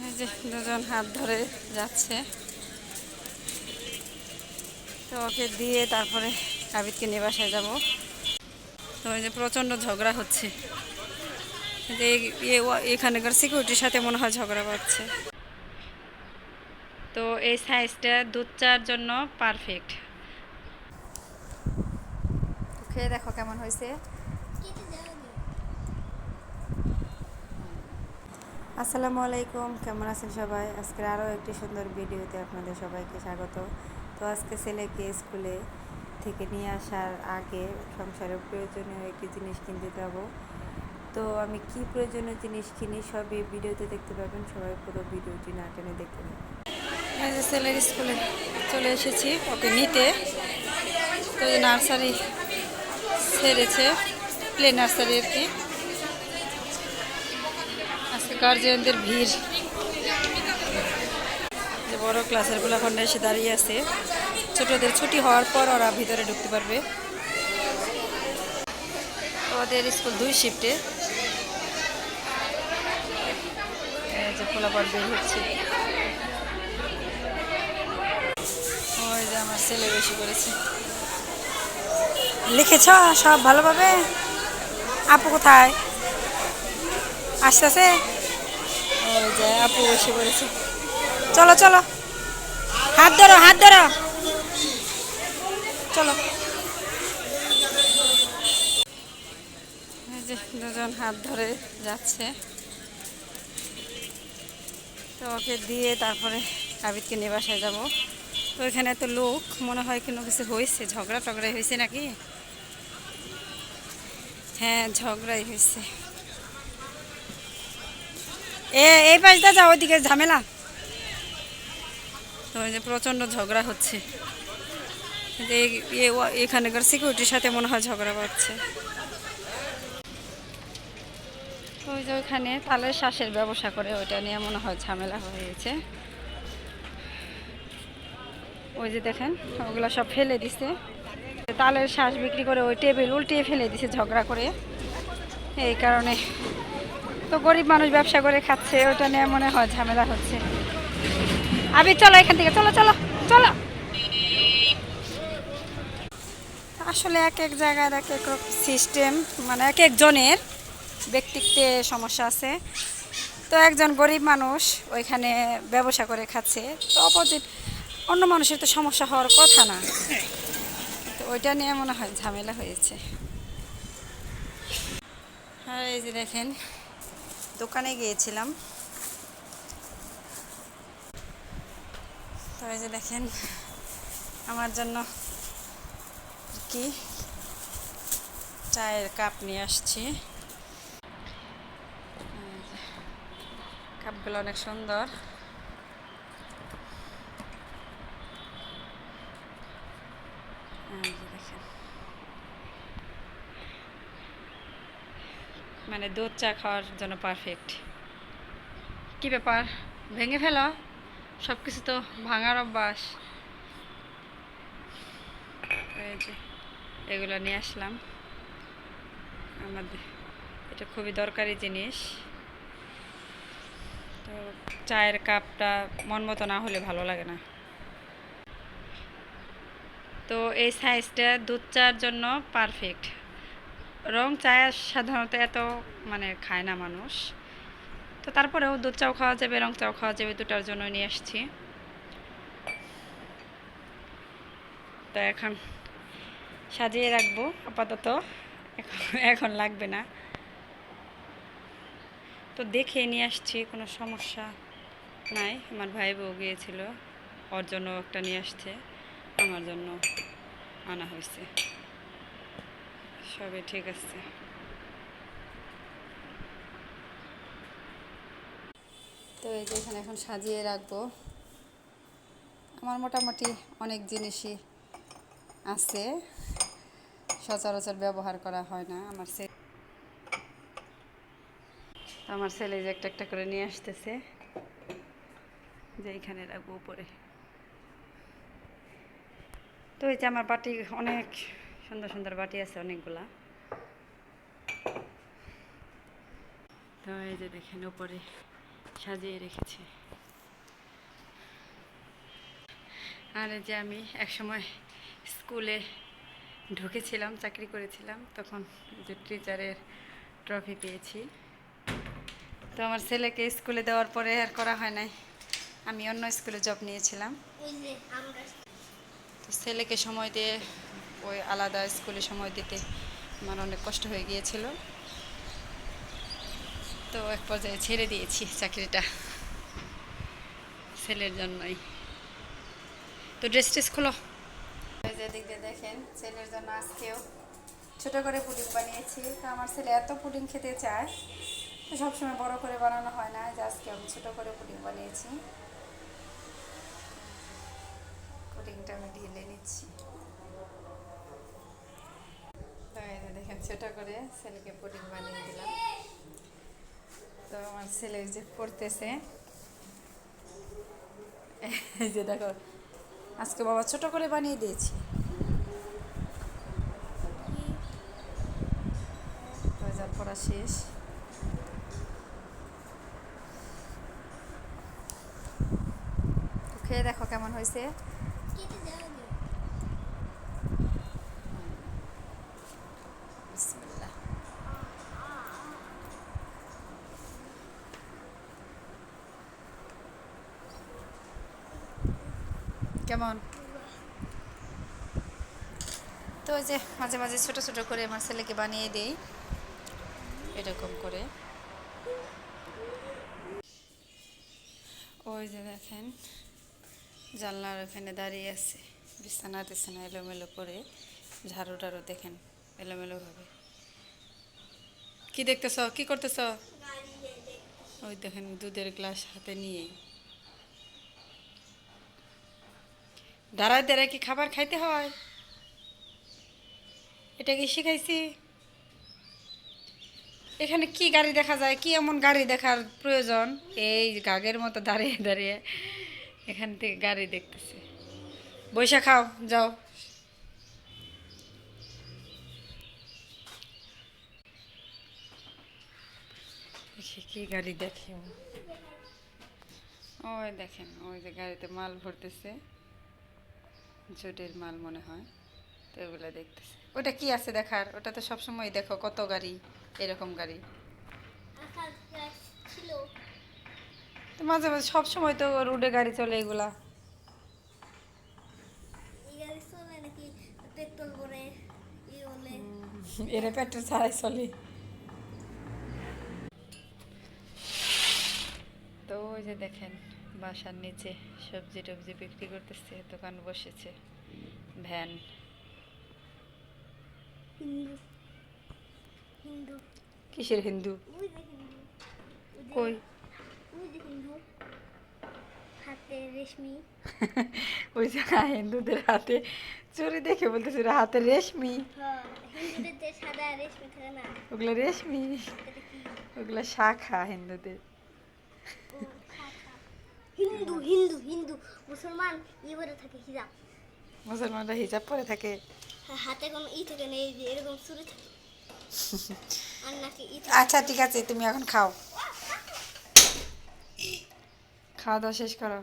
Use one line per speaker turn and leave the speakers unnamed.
এই যে দুজন হাত ধরে যাচ্ছে, তো ওকে দিয়ে তারপরে আবিদকে নিয়ে বাসায় যাবো। তো এই যে প্রচণ্ড ঝগড়া হচ্ছে, যে এখানকার সিকিউরিটির সাথে মনে হয় ঝগড়া করছে। তো এই সাইজটা দুধ চার জন্য পারফেক্ট। খেয়ে দেখো কেমন হয়েছে। আসসালামু আলাইকুম, কেমন আছেন সবাই? আজকের আরও একটি সুন্দর ভিডিওতে আপনাদের সবাইকে স্বাগত। তো আজকে ছেলেকে স্কুলে থেকে নিয়ে আসার আগে সংসারের প্রয়োজনীয় একটি জিনিস কিনতে যাব। তো আমি কি প্রয়োজনীয় জিনিস কিনি সবই ভিডিওতে দেখতে পাবেন, সবাই পুরো ভিডিওটি না টেনে দেখতে পাবেন। এই যে ছেলের স্কুলে চলে এসেছি ওকে নিতে। তো এই নার্সারি ছেড়েছে, প্লে নার্সারি আর কি। আজকে গার্জিয়ানদের ভিড়, যে বড় ক্লাসের গুলাখন্ডে এসে দাঁড়িয়ে আছে। ছোটদের ছুটি হওয়ার পর ওরা ভিতরে ঢুকতে পারবে। ওদের স্কুল 2 শিফটে। যে পোলাপার বের হচ্ছে, ওই যে আমার ছেলে বেশি করেছে। লিখেছ সব ভালোভাবে? আপু কোথায় আসতেছে? ওই যে আপু বেশি করেছে। চলো চলো, হাত ধরো হাত ধরো, চলো। এই যে দুজন হাত ধরে যাচ্ছে, তো ওকে দিয়ে তারপরে আবিদকে নিয়ে বাসায় যাবো। তো এখানে তো লোক, মনে হয় কোনো কিছু হয়েছে, ঝগড়া টগড়াই হয়েছে নাকি? হ্যাঁ, ঝগড়াই হয়েছে। এই পাশটা যাও, ওইদিকে ঝামেলা। তো ওই যে প্রচণ্ড ঝগড়া হচ্ছে, যে এখানকার সিকিউরিটির সাথে মনে হয় ঝগড়া করছে। ওই যে ওইখানে তালের শ্বাসের ব্যবসা করে, ওইটা নিয়ে মনে হয় ঝামেলা হয়েছে। ওই যে দেখেন ওগুলো সব ফেলে দিছে, তালের শ্বাস বিক্রি করে ওই টেবিল উল্টিয়ে ফেলে দিছে ঝগড়া করে। এই কারণে তো গরিব মানুষ ব্যবসা করে খাচ্ছে, ওইটা নিয়ে মনে হয় ঝামেলা হচ্ছে। আবি চলো এখান থেকে, চলো চলো চলো। আসলে এক এক জায়গার এক এক সিস্টেম, মানে এক একজনের ব্যক্তিত্বে সমস্যা আছে। তো একজন গরিব মানুষ ওইখানে ব্যবসা করে খাচ্ছে, তো অপোজিট অন্য মানুষের তো সমস্যা হওয়ার কথা না। তো ওইটা নিয়ে মনে হয় ঝামেলা হয়েছে। আর এই যে দেখেন দোকানে গিয়েছিলাম, তো এই যে দেখেন আমার জন্য কি চায়ের কাপ নিয়ে আসছি। কাপগুলো অনেক সুন্দর। দেখেন, মানে দুধ চা খাওয়ার জন্য পারফেক্ট। কি ব্যাপার, ভেঙে ফেলো? সব কিছু তো ভাঙার অভ্যাস। এই যে এগুলো নিয়ে আসলাম আমাদের, এটা খুবই দরকারি জিনিস। তো চায়ের কাপটা মন মতো না হলে ভালো লাগে না। তো এই সাইজটা দুধ চার জন্য পারফেক্ট। রং চা সাধারণত এত মানে খায় না মানুষ, তো তারপরেও দুধ চাও খাওয়া যাবে, রং চাও খাওয়া যাবে, দুটার জন্য নিয়ে আসছি। তো এখন সাজিয়ে রাখবো আপাতত, এখন লাগবে না। তো দেখে নিয়ে আসছি, কোনো সমস্যা নাই। আমার ভাই বউ গিয়েছিল, ওর জন্য একটা নিয়ে আসছে, আমার জন্য আনা হয়েছে, সবই ঠিক আছে। তো এই যে এখানে এখন সাজিয়ে রাখবো। আমার মোটামুটি অনেক জিনিসই আছে, সচরাচর ব্যবহার করা হয় না। আমার ছেলে যে একটা একটা করে নিয়ে আসতেছে, যে এইখানে রাখবো উপরে। তো এই যে আমার বাটি, অনেক সুন্দর সুন্দর বাটি আছে অনেকগুলা। তো এই যে দেখেন উপরে সাজিয়ে রেখেছে। আর এই যে আমি একসময় স্কুলে ঢুকেছিলাম, চাকরি করেছিলাম, তখন যে টিচারের ট্রফি পেয়েছি। তো আমার ছেলেকে স্কুলে দেওয়ার পরে আর করা হয় নাই, আমি অন্য স্কুলে জব নিয়েছিলাম। তো ছেলেকে সময় দিয়ে ওই আলাদা স্কুলে সময় দিতে আমার অনেক কষ্ট হয়ে গিয়েছিল। তো এক পর্যায়ে ছেড়ে দিয়েছি চাকরিটা ছেলের জন্যই। তো ড্রেস ট্রেস খোলো। যেদিক দিয়ে দেখেন ছেলের জন্য আজকেও ছোটো করে পুডিং বানিয়েছি। তো আমার ছেলে এত পুডিং খেতে চায়, তো সবসময় বড় করে বানানো হয় না, যে আজকে আমি ছোটো করে পুডিং বানিয়েছি। পুডিংটা আমি ঢেলে নিচ্ছি। তো এই যে দেখেন ছোটো করে ছেলেকে পুডিং বানিয়ে দিলাম। তো আমার ছেলে যে পড়তেছে, এই যে দেখো আজকে বাবা ছোট করে বানিয়ে দিয়েছি। তো যার পড়া শেষ। খেয়ে দেখো কেমন হয়েছে। বিসমিল্লাহ। কেমন? তো ওই যে মাঝে মাঝে ছোট ছোট করে আমার ছেলেকে বানিয়ে দিই এরকম করে। ওই যে দেখেন জানলার ওখানে দাঁড়িয়ে আছে, বিছানা টিছানা এলোমেলো করে, ঝাড়ু টাড়ু দেখেন এলোমেলোভাবে। কি দেখতেছ, কি করতেছ? ওই দেখেন দুধের গ্লাস হাতে নিয়েই দাঁড়ায় দাঁড়ায় কি খাবার খাইতে হয়? এটা কি শিখাইছি? এখানে কি গাড়ি দেখা যায়, কি এমন গাড়ি দেখার প্রয়োজন? এই গাগের মতো দাঁড়িয়ে দাঁড়িয়ে এখান থেকে গাড়ি দেখতেছে। বৈশা খাও যাও। কি গাড়ি দেখে? ওই দেখেন ওই যে গাড়িতে মাল ভরতেছে, জুটের মাল মনে হয়। তো এগুলো দেখতেছে। ওটা কি আছে দেখার? ওটা তো সবসময় দেখো কত গাড়ি, এরকম গাড়ি তো মাঝে মাঝে সবসময় তো রোডে গাড়ি চলে এগুলা। এরা পেট্রোল ছাড়াই চলে। তো ওই যে দেখেন বাসার নিচে সবজি টবজি বিক্রি করতেছে, দোকান বসেছে, ভ্যান। কিসের হিন্দু? কই? ওই যে হিন্দুদের হাতে চুরি দেখে বলতেছে হাতে রেশমি। ওগুলো রেশমি, ওগুলো শাখা হিন্দুদের।
হিন্দু হিন্দু হিন্দু মুসলমান পরে থাকে হিজাব।
মুসলমানরা হিজাব পরে থাকে,
হাতে কোনো থাকে না, এই যে এরকম চুরি থাকে। আর নাকি
আচ্ছা ঠিক আছে, তুমি এখন খাও, খাওয়া দাওয়া শেষ করো।